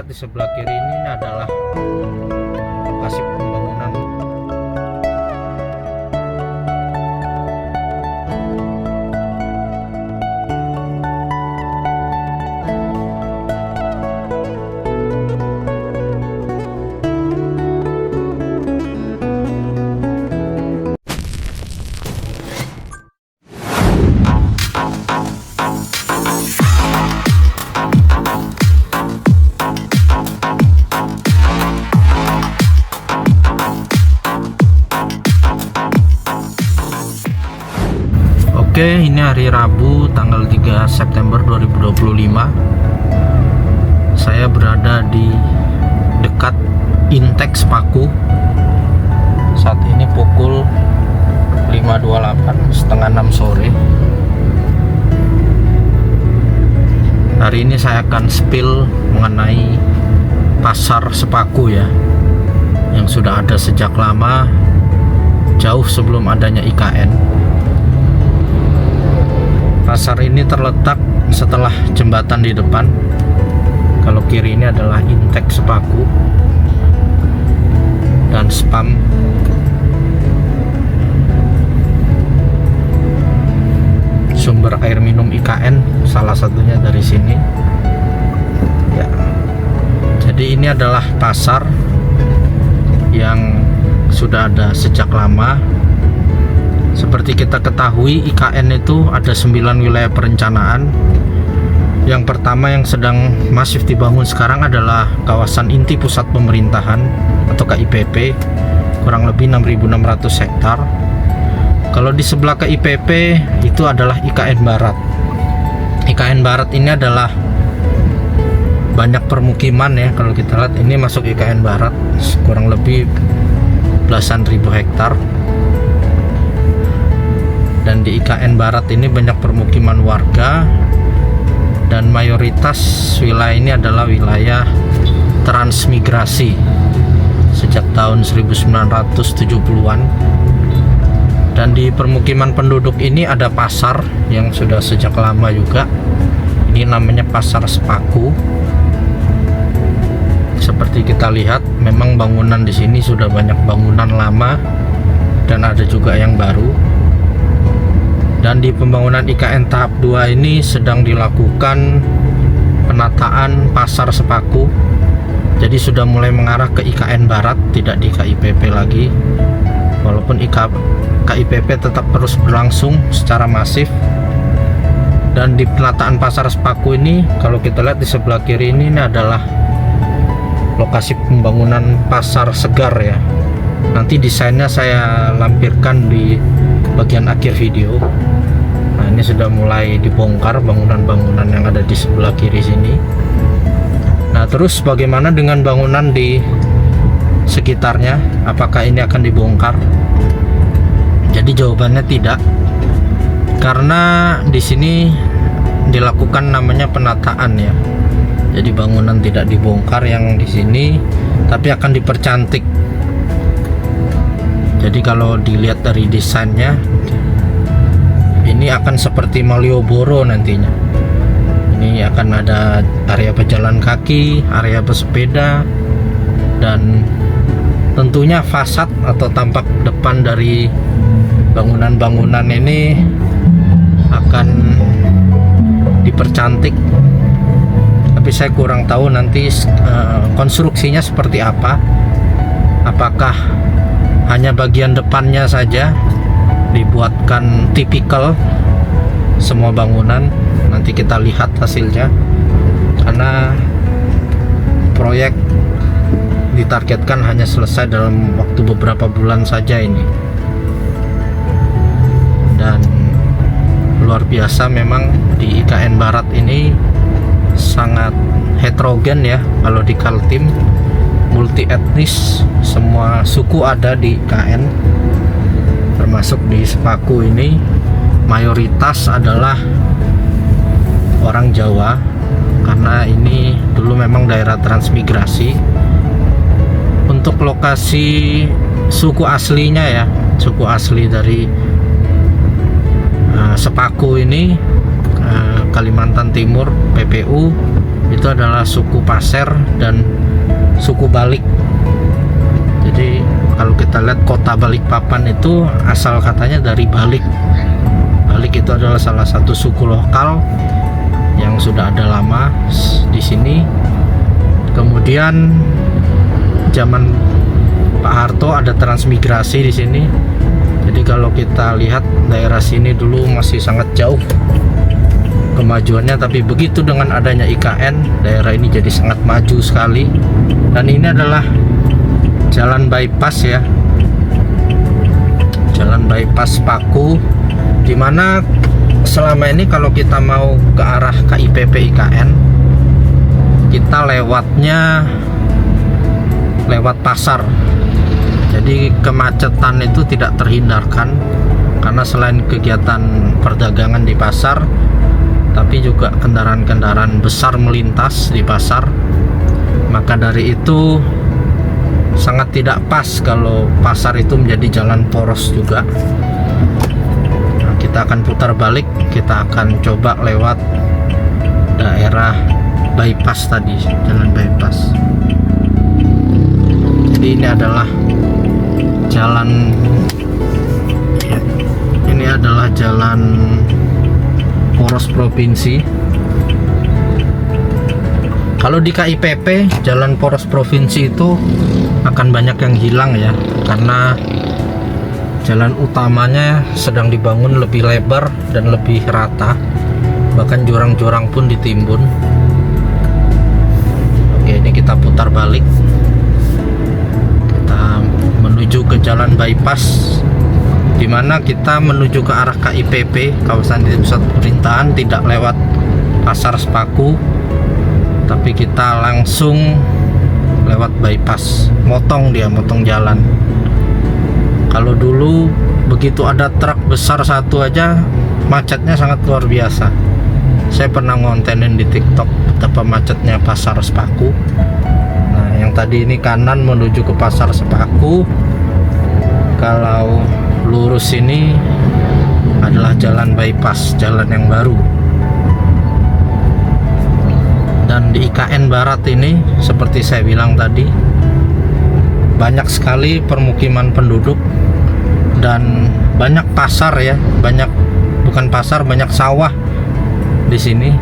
Di sebelah kiri ini adalah lokasi pembangunan. Oke, ini hari Rabu tanggal 3 September 2025. Saya berada di dekat Intex Paku. Saat ini pukul 5.28, setengah 6 sore. Hari ini saya akan spill mengenai pasar Sepaku ya, yang sudah ada sejak lama, jauh sebelum adanya IKN. Pasar ini terletak setelah jembatan di depan. Kalau kiri ini adalah Intex Sepaku dan Spam. Sumber air minum IKN salah satunya dari sini. Ya. Jadi ini adalah pasar yang sudah ada sejak lama. Seperti kita ketahui, IKN itu ada 9 wilayah perencanaan. Yang pertama yang sedang masif dibangun sekarang adalah kawasan inti pusat pemerintahan atau KIPP, kurang lebih 6.600 hektar. Kalau di sebelah KIPP itu adalah IKN Barat. IKN Barat ini adalah banyak permukiman ya. Kalau kita lihat ini masuk IKN Barat, kurang lebih belasan ribu hektar. Dan di IKN Barat ini banyak permukiman warga, dan mayoritas wilayah ini adalah wilayah transmigrasi sejak tahun 1970-an. Dan di permukiman penduduk ini ada pasar yang sudah sejak lama juga. Ini namanya Pasar Sepaku. Seperti kita lihat, memang bangunan di sini sudah banyak bangunan lama dan ada juga yang baru. Dan di pembangunan IKN tahap 2 ini sedang dilakukan penataan Pasar Sepaku. Jadi sudah mulai mengarah ke IKN Barat, tidak di KIPP lagi. Walaupun KIPP tetap terus berlangsung secara masif. Dan di penataan Pasar Sepaku ini, kalau kita lihat di sebelah kiri ini adalah lokasi pembangunan pasar segar ya. Nanti desainnya saya lampirkan di bagian akhir video. Nah, ini sudah mulai dibongkar bangunan-bangunan yang ada di sebelah kiri sini. Nah, terus bagaimana dengan bangunan di sekitarnya? Apakah ini akan dibongkar? Jadi jawabannya tidak. Karena di sini dilakukan namanya penataan ya. Jadi bangunan tidak dibongkar yang di sini, tapi akan dipercantik. Jadi kalau dilihat dari desainnya, ini akan seperti Malioboro nantinya. Ini akan ada area pejalan kaki, area pesepeda, dan tentunya fasad atau tampak depan dari bangunan-bangunan ini akan dipercantik. Tapi saya kurang tahu nanti konstruksinya seperti apa. Apakah hanya bagian depannya saja dibuatkan tipikal semua bangunan? Nanti kita lihat hasilnya, karena proyek ditargetkan hanya selesai dalam waktu beberapa bulan saja ini. Dan luar biasa memang di IKN Barat ini sangat heterogen ya. Kalau di Kaltim multi etnis, semua suku ada di IKN, termasuk di Sepaku ini mayoritas adalah orang Jawa, karena ini dulu memang daerah transmigrasi. Untuk lokasi suku aslinya ya, suku asli dari Sepaku ini Kalimantan Timur, PPU, itu adalah suku Pasir dan suku Balik. Jadi kalau kita lihat kota Balikpapan itu asal katanya dari Balik. Balik itu adalah salah satu suku lokal yang sudah ada lama di sini. Kemudian zaman Pak Harto ada transmigrasi di sini. Jadi kalau kita lihat daerah sini dulu masih sangat jauh kemajuannya, tapi begitu dengan adanya IKN, daerah ini jadi sangat maju sekali. Dan ini adalah jalan bypass ya, jalan bypass Paku, dimana selama ini kalau kita mau ke arah KIPP IKN, kita lewatnya lewat pasar. Jadi kemacetan itu tidak terhindarkan, karena selain kegiatan perdagangan di pasar, tapi juga kendaraan-kendaraan besar melintas di pasar. Maka dari itu sangat tidak pas kalau pasar itu menjadi jalan poros juga. Nah, kita akan putar balik, kita akan coba lewat daerah bypass tadi, jalan bypass. Jadi ini adalah jalan, ini adalah jalan poros provinsi. Kalau di KIPP jalan poros provinsi itu akan banyak yang hilang ya, karena jalan utamanya sedang dibangun lebih lebar dan lebih rata, bahkan jurang-jurang pun ditimbun. Oke, ini kita putar balik, kita menuju ke jalan bypass, dimana kita menuju ke arah KIPP, kawasan pusat pemerintahan, tidak lewat pasar Sepaku, tapi kita langsung lewat bypass, motong jalan. Kalau dulu begitu ada truk besar satu aja, macetnya sangat luar biasa. Saya pernah ngontenin di TikTok betapa macetnya pasar Sepaku. Nah, yang tadi ini kanan menuju ke pasar Sepaku, kalau lurus ini adalah jalan bypass, jalan yang baru. Dan di IKN Barat ini, seperti saya bilang tadi, banyak sekali permukiman penduduk dan banyak pasar ya, bukan pasar, banyak sawah di sini.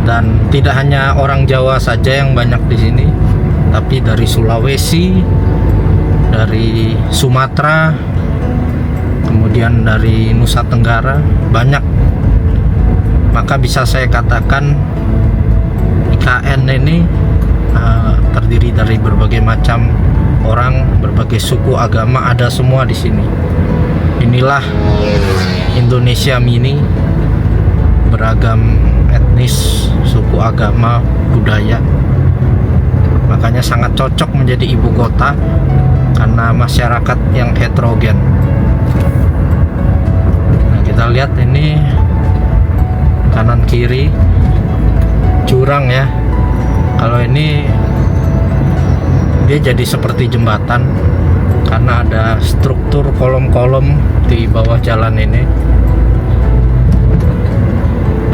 Dan tidak hanya orang Jawa saja yang banyak di sini, tapi dari Sulawesi, dari Sumatera, kemudian dari Nusa Tenggara, banyak. Maka bisa saya katakan IKN ini terdiri dari berbagai macam orang, berbagai suku, agama, ada semua di sini. Inilah Indonesia mini, beragam etnis, suku, agama, budaya. Makanya sangat cocok menjadi ibu kota karena masyarakat yang heterogen. Nah, kita lihat ini kanan kiri jurang ya. Kalau ini dia jadi seperti jembatan karena ada struktur kolom-kolom di bawah jalan ini.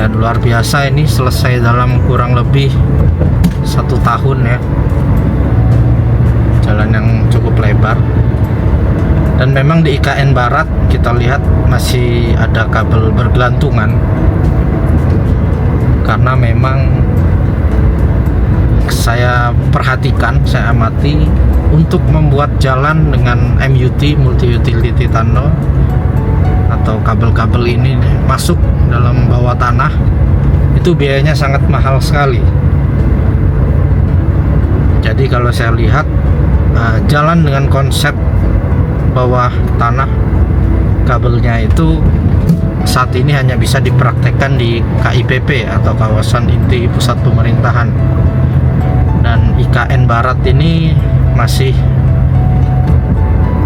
Dan luar biasa, ini selesai dalam kurang lebih 1 tahun ya. Jalan yang cukup lebar. Dan memang di IKN Barat kita lihat masih ada kabel bergelantungan, karena memang saya perhatikan, saya amati, untuk membuat jalan dengan MUT, multi utility tunnel, atau kabel-kabel ini masuk dalam bawah tanah, itu biayanya sangat mahal sekali. Jadi kalau saya lihat jalan dengan konsep bawah tanah, kabelnya itu saat ini hanya bisa dipraktekkan di KIPP atau kawasan inti pusat pemerintahan. Dan IKN Barat ini masih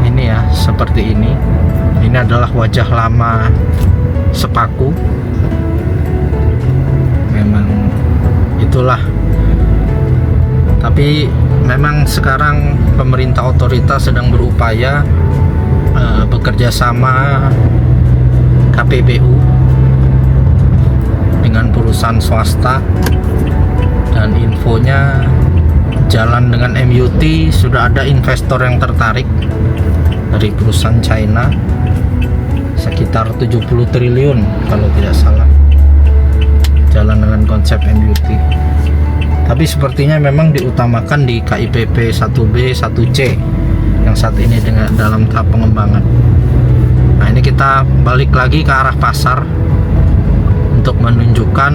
ini ya, seperti ini. Ini adalah wajah lama Sepaku. Memang itulah. Tapi memang sekarang pemerintah otoritas sedang berupaya bekerja sama KPBU dengan perusahaan swasta, dan infonya jalan dengan MUT. Sudah ada investor yang tertarik dari perusahaan China sekitar 70 triliun kalau tidak salah, jalan dengan konsep MUT. Tapi sepertinya memang diutamakan di KIPP 1B 1C yang saat ini dalam tahap pengembangan. Nah, ini kita balik lagi ke arah pasar untuk menunjukkan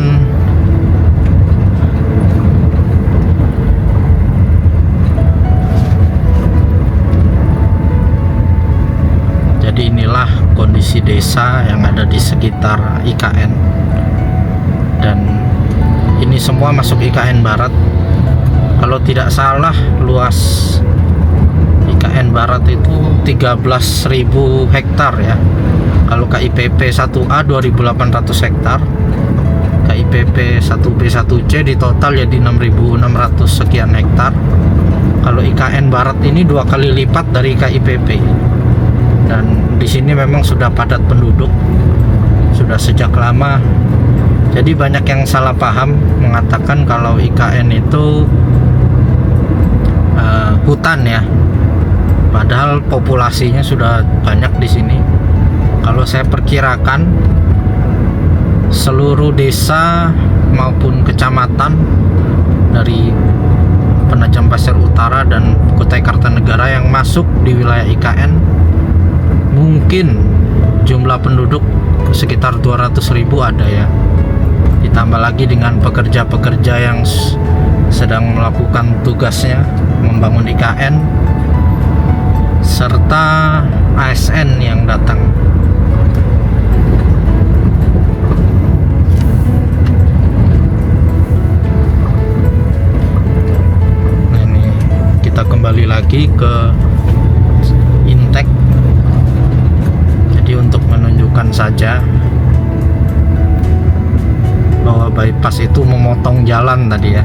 jadi inilah kondisi desa yang ada di sekitar IKN, dan ini semua masuk IKN Barat. Kalau tidak salah luas IKN Barat itu 13.000 hektar ya. Kalau KIPP 1A 2.800 hektar, KIPP 1B 1C di total jadi 6.600 sekian hektar. Kalau IKN Barat ini 2 kali lipat dari KIPP. Dan di sini memang sudah padat penduduk, sudah sejak lama. Jadi banyak yang salah paham mengatakan kalau IKN itu hutan ya. Padahal populasinya sudah banyak di sini. Kalau saya perkirakan seluruh desa maupun kecamatan dari Penajam Pasir Utara dan Kutai Kartanegara yang masuk di wilayah IKN, mungkin jumlah penduduk sekitar 200.000 ada ya. Ditambah lagi dengan pekerja-pekerja yang sedang melakukan tugasnya membangun IKN, serta ASN yang datang. Nah, ini kita kembali lagi ke Intek. Jadi untuk menunjukkan saja bahwa bypass itu memotong jalan tadi ya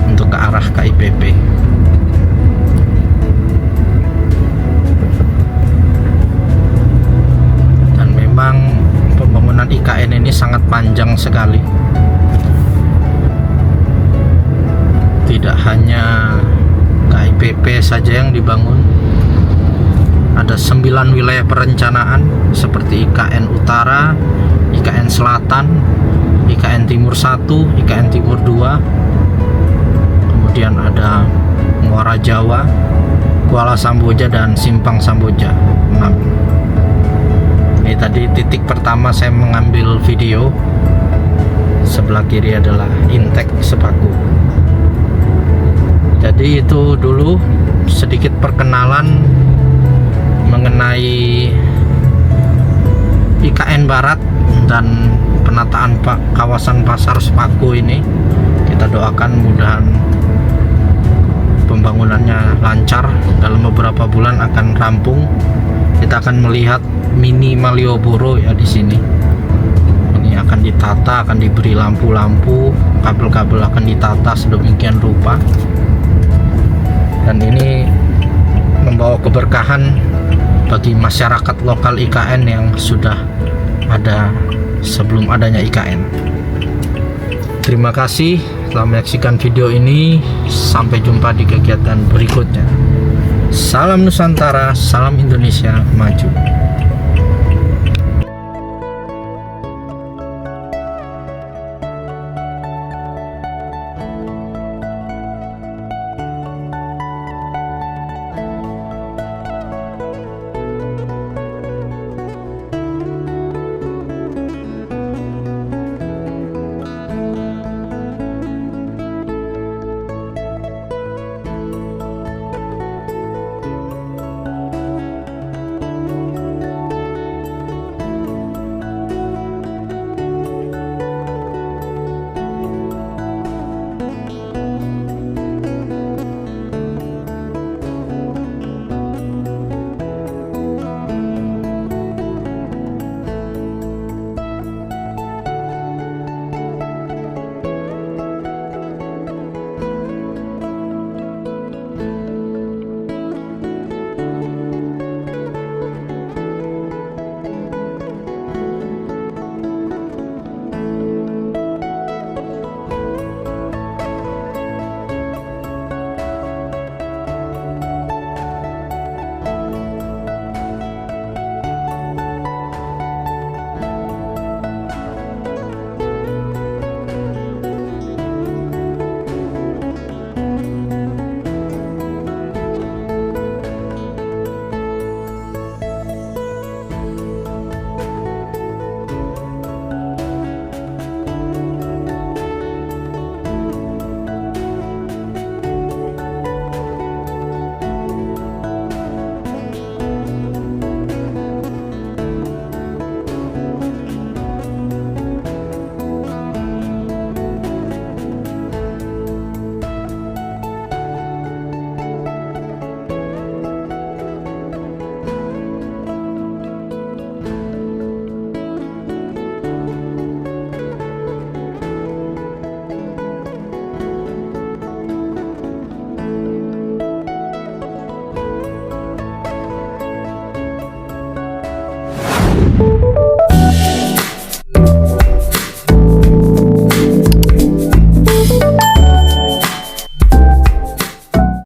untuk ke arah KIPP. Dan memang pembangunan IKN ini sangat panjang sekali. Tidak hanya KIPP saja yang dibangun, ada 9 wilayah perencanaan seperti IKN Utara, IKN Selatan, IKN Timur 1, IKN Timur 2, kemudian ada Muara Jawa, Kuala Samboja, dan Simpang Samboja 6. Ini tadi titik pertama saya mengambil video. Sebelah kiri adalah Intek Sepaku. Jadi itu dulu sedikit perkenalan mengenai IKN Barat dan penataan kawasan pasar Sepaku ini. Kita doakan mudahan pembangunannya lancar, dalam beberapa bulan akan rampung. Kita akan melihat mini Malioboro ya di sini. Ini akan ditata, akan diberi lampu-lampu, kabel-kabel akan ditata sedemikian rupa. Dan ini membawa keberkahan bagi masyarakat lokal IKN yang sudah ada sebelum adanya IKN. Terima kasih telah menyaksikan video ini. Sampai jumpa di kegiatan berikutnya. Salam Nusantara, salam Indonesia maju.